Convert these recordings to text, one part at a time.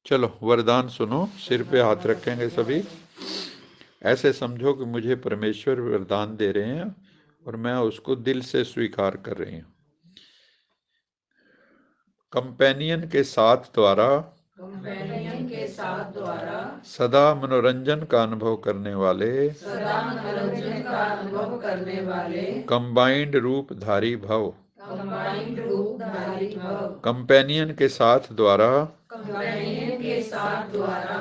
चलो वरदान सुनो, सिर पे हाथ रखेंगे सभी। ऐसे समझो कि मुझे परमेश्वर वरदान दे रहे हैं और मैं उसको दिल से स्वीकार कर रही हूँ। कंपेनियन के साथ द्वारा सदा मनोरंजन का अनुभव करने वाले कंबाइंड रूपधारी भव। कंपेनियन के साथ द्वारा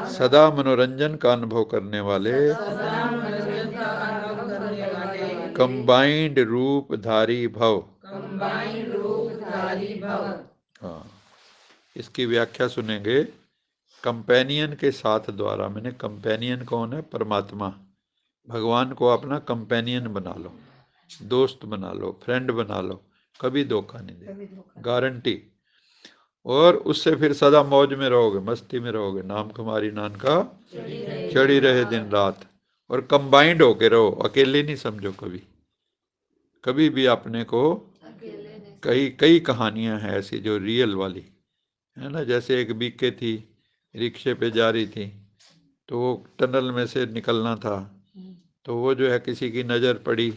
सदा मनोरंजन का अनुभव करने वाले कंबाइंड रूपधारी भव। हाँ, इसकी व्याख्या सुनेंगे। कंपेनियन के साथ द्वारा, मैंने कंपेनियन कौन है? परमात्मा। भगवान को अपना कंपेनियन बना लो, दोस्त बना लो, फ्रेंड बना लो, कभी धोखा नहीं दे, गारंटी। और उससे फिर सदा मौज में रहोगे, मस्ती में रहोगे, नाम तुम्हारी नान का चढ़ी रहे दिन रात। और कंबाइंड होके रहो, अकेले नहीं समझो कभी। कभी भी अपने को, कई कई कहानियां हैं ऐसी जो रियल वाली है ना। जैसे एक बीके थी, रिक्शे पे जा रही थी, तो वो टनल में से निकलना था, तो वो जो है किसी की नज़र पड़ी,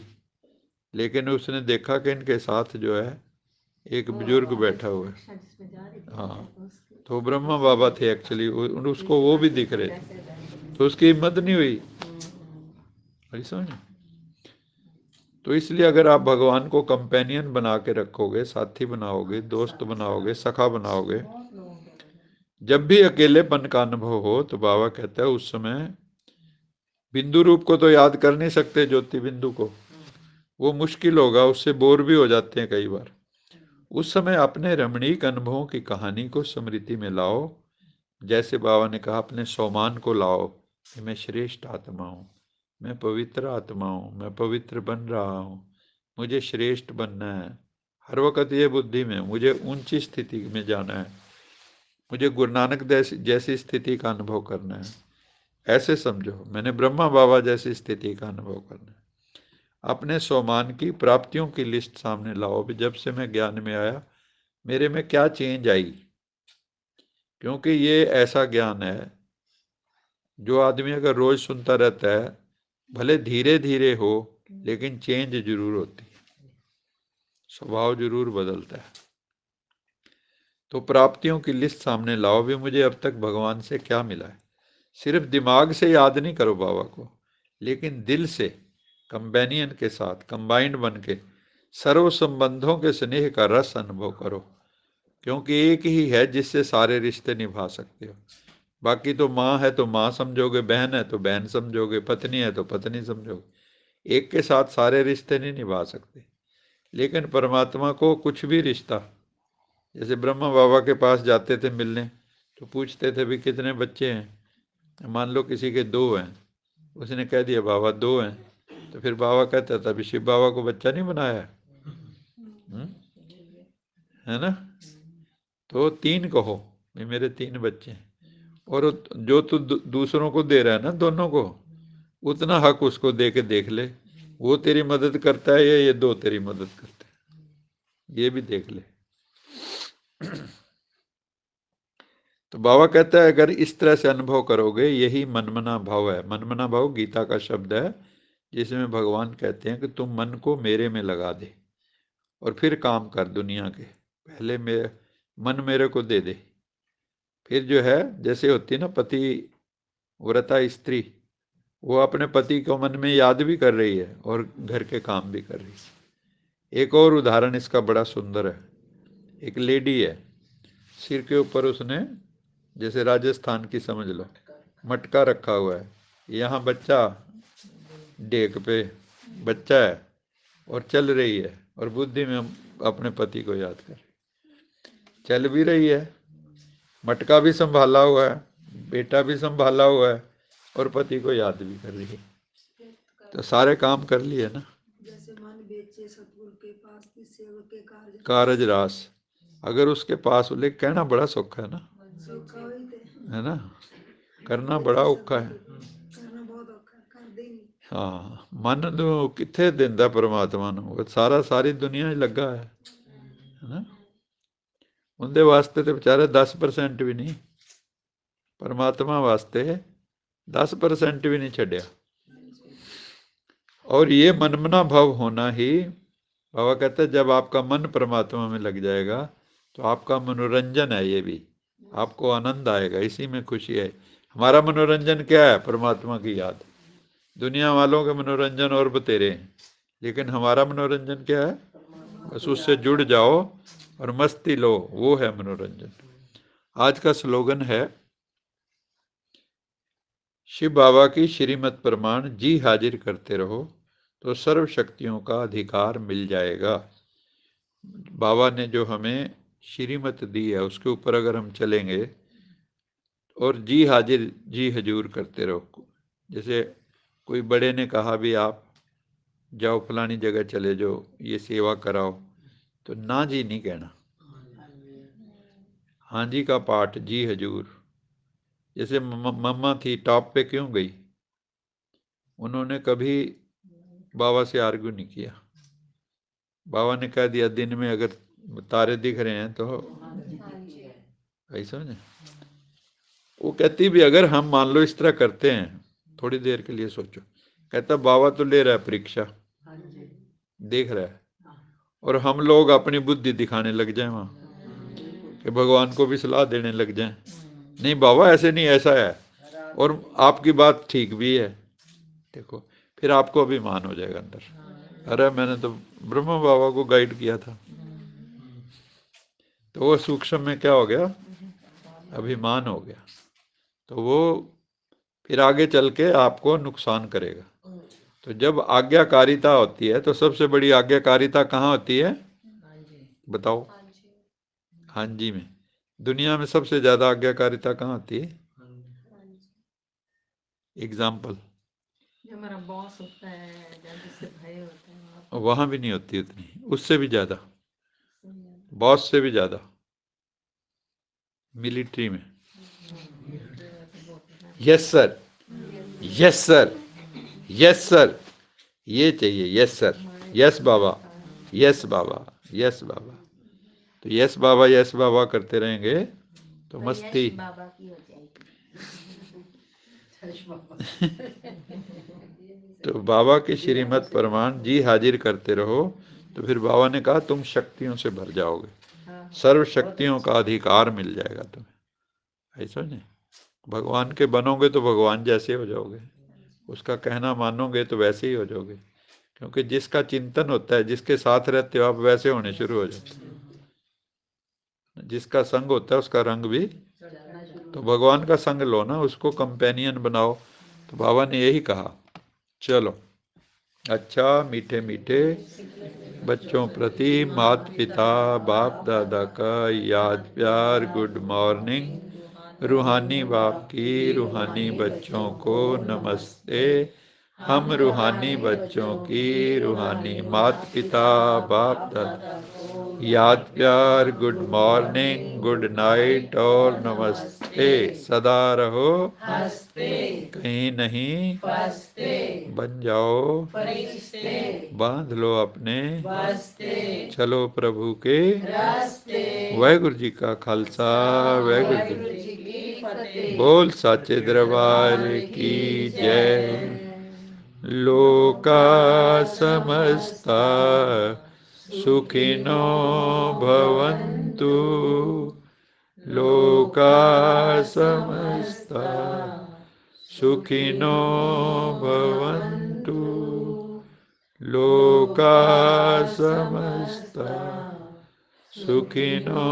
लेकिन उसने देखा कि इनके साथ जो है एक बुजुर्ग बैठा हुआ है। हाँ, तो ब्रह्मा बाबा थे एक्चुअली, उसको वो भी दिख रहे थे, तो उसकी हिम्मत नहीं हुई। समझ। तो इसलिए अगर आप भगवान को कंपेनियन बना के रखोगे, साथी बनाओगे, दोस्त बनाओगे, सखा बनाओगे, जब भी अकेलेपन का अनुभव हो तो बाबा कहता है उस समय बिंदु रूप को तो याद कर नहीं सकते, ज्योति बिंदु को, वो मुश्किल होगा, उससे बोर भी हो जाते हैं कई बार। उस समय अपने रमणीक अनुभवों की कहानी को स्मृति में लाओ। जैसे बाबा ने कहा, अपने सोमान को लाओ कि मैं श्रेष्ठ आत्मा हूँ, मैं पवित्र आत्मा हूँ, मैं पवित्र बन रहा हूँ, मुझे श्रेष्ठ बनना है। हर वक्त ये बुद्धि में मुझे ऊंची स्थिति में जाना है, मुझे गुरु नानक जैसी स्थिति का अनुभव करना है। ऐसे समझो, मैंने ब्रह्मा बाबा जैसी स्थिति का अनुभव करना है। अपने सोमान की प्राप्तियों की लिस्ट सामने लाओ भी, जब से मैं ज्ञान में आया मेरे में क्या चेंज आई। क्योंकि ये ऐसा ज्ञान है जो आदमी अगर रोज सुनता रहता है, भले धीरे धीरे हो लेकिन चेंज जरूर होती है, स्वभाव जरूर बदलता है। तो प्राप्तियों की लिस्ट सामने लाओ भी, मुझे अब तक भगवान से क्या मिला है। सिर्फ दिमाग से याद नहीं करो बाबा को, लेकिन दिल से कंपेनियन के साथ कंबाइंड बन के सर्व संबंधों के स्नेह का रस अनुभव करो। क्योंकि एक ही है जिससे सारे रिश्ते निभा सकते हो। बाकी तो माँ है तो माँ समझोगे, बहन है तो बहन समझोगे, पत्नी है तो पत्नी समझोगे। एक के साथ सारे रिश्ते नहीं निभा सकते। लेकिन परमात्मा को कुछ भी रिश्ता, जैसे ब्रह्मा बाबा के पास जाते थे मिलने, तो पूछते थे भी कितने बच्चे हैं, मान लो किसी के 2 हैं, उसने कह दिया बाबा 2 हैं, तो फिर बाबा कहता था भी शिव बाबा को बच्चा नहीं बनाया है ना। तो 3 कहो भी मेरे 3 बच्चे हैं। और जो तू दूसरों को दे रहा है ना, दोनों को, उतना हक उसको दे के देख ले, वो तेरी मदद करता है या ये 2 तेरी मदद करते हैं, ये भी देख ले। तो बाबा कहता है अगर इस तरह से अनुभव करोगे, यही मनमना भाव है। मनमना भाव गीता का शब्द है, जिसमें भगवान कहते हैं कि तुम मन को मेरे में लगा दे और फिर काम कर दुनिया के। पहले मन मेरे को दे दे, फिर जो है जैसे होती है ना पति व्रता स्त्री, वो अपने पति को मन में याद भी कर रही है और घर के काम भी कर रही है। एक और उदाहरण इसका बड़ा सुंदर है। एक लेडी है, सिर के ऊपर उसने, जैसे राजस्थान की समझ लो, मटका रखा हुआ है, यहाँ बच्चा, डेक पे बच्चा है, और चल रही है, और बुद्धि में अपने पति को याद कर, चल भी रही है, मटका भी संभाला हुआ है, बेटा भी संभाला हुआ है, और पति को याद भी कर रही है। तो सारे काम कर लिए ना। जैसे मन बेचे सतगुरु के पास की सेवक के कारज रास, अगर उसके पास ले, कहना बड़ा सौखा है ना, है ना, करना बड़ा औखा है। करना बहुत औखा है, कर देंगे। हाँ, मन तो किथे दिंदा परमात्मा ਨੂੰ, सारी दुनिया लगा है ना। उनके वास्ते तो बेचारे 10% भी नहीं, परमात्मा वास्ते 10% भी नहीं छड्या। और ये मनमना भाव होना ही, बाबा कहते हैं जब आपका मन परमात्मा में लग जाएगा तो आपका मनोरंजन है, ये भी आपको आनंद आएगा, इसी में खुशी है। हमारा मनोरंजन क्या है? परमात्मा की याद। दुनिया वालों के मनोरंजन और बतेरे हैं, लेकिन हमारा मनोरंजन क्या है? बस उससे जुड़ जाओ और मस्ती लो, वो है मनोरंजन। आज का स्लोगन है शिव बाबा की श्रीमत प्रमाण जी हाजिर करते रहो तो सर्व शक्तियों का अधिकार मिल जाएगा। बाबा ने जो हमें श्रीमत दी है उसके ऊपर अगर हम चलेंगे और जी हाजिर जी हजूर करते रहो, जैसे कोई बड़े ने कहा भी आप जाओ फलानी जगह चले जाओ, ये सेवा कराओ, तो ना जी नहीं कहना, हाँ जी का पाठ जी हजूर। जैसे मम्मा थी टॉप पे क्यों गई? उन्होंने कभी बाबा से आर्ग्यू नहीं किया। बाबा ने कह दिया दिन में अगर तारे दिख रहे हैं तो ऐसा समझे। वो कहती भी अगर हम मान लो इस तरह करते हैं, थोड़ी देर के लिए सोचो, कहता बाबा तो ले रहा है परीक्षा, देख रहा है, और हम लोग अपनी बुद्धि दिखाने लग जाए वहां कि भगवान को भी सलाह देने लग जाए, नहीं बाबा ऐसे नहीं ऐसा है, और आपकी बात ठीक भी है, देखो फिर आपको अभिमान हो जाएगा अंदर, अरे मैंने तो ब्रह्मा बाबा को गाइड किया था। तो वो सूक्ष्म में क्या हो गया? अभिमान हो गया। तो वो फिर आगे चल के आपको नुकसान करेगा। तो जब आज्ञाकारिता होती है तो सबसे बड़ी आज्ञाकारिता कहाँ होती है? बताओ। हाँ जी में। दुनिया में सबसे ज्यादा आज्ञाकारिता कहाँ होती है? एग्जाम्पल, हमारा बॉस होता है, जिससे भय होता है, वहां भी नहीं होती उतनी, उससे भी ज्यादा, बॉस से भी ज्यादा मिलिट्री में। Yes sir, yes sir, yes sir, ये चाहिए, यस सर, यस बाबा, यस बाबा, यस बाबा। तो यस बाबा करते रहेंगे तो मस्ती। बाबा की हो जाएगी। तो बाबा की श्रीमत प्रमाण जी हाजिर करते रहो, तो फिर बाबा ने कहा तुम शक्तियों से भर जाओगे, सर्व शक्तियों का अधिकार मिल जाएगा तुम्हें, ऐसा नहीं। भगवान के बनोगे तो भगवान जैसे हो जाओगे, उसका कहना मानोगे तो वैसे ही हो जाओगे, क्योंकि जिसका चिंतन होता है, जिसके साथ रहते हो आप, वैसे होने शुरू हो जाते हो। जिसका संग होता है उसका रंग भी, तो भगवान का संग लो ना, उसको कंपेनियन बनाओ। तो बाबा ने यही कहा, चलो अच्छा मीठे मीठे बच्चों प्रति माता पिता बाप दादा का याद प्यार, गुड मॉर्निंग। रूहानी बाप की रूहानी बच्चों को नमस्ते। हम रूहानी बच्चों की रूहानी माता पिता बाप दादा याद प्यार, गुड मॉर्निंग, गुड नाइट और नमस्ते। सदा रहो हंसते, कहीं नहीं फंसते, बन जाओ फरिश्ते, बांध लो अपने बस्ते, चलो प्रभु के रास्ते। वाहिगुरु जी का खालसा, वाहिगुरु जी की फतेह। बोल साचे दरबार की जय। लोका समस्ता सुखिनो भवन्तु, लोका समस्ता सुखिनो भवन्तु, लोका समस्ता सुखिनो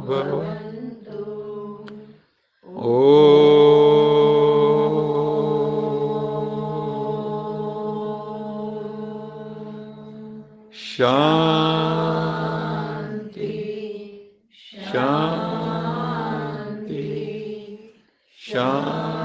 भवन्तु। शांति शांति शांति।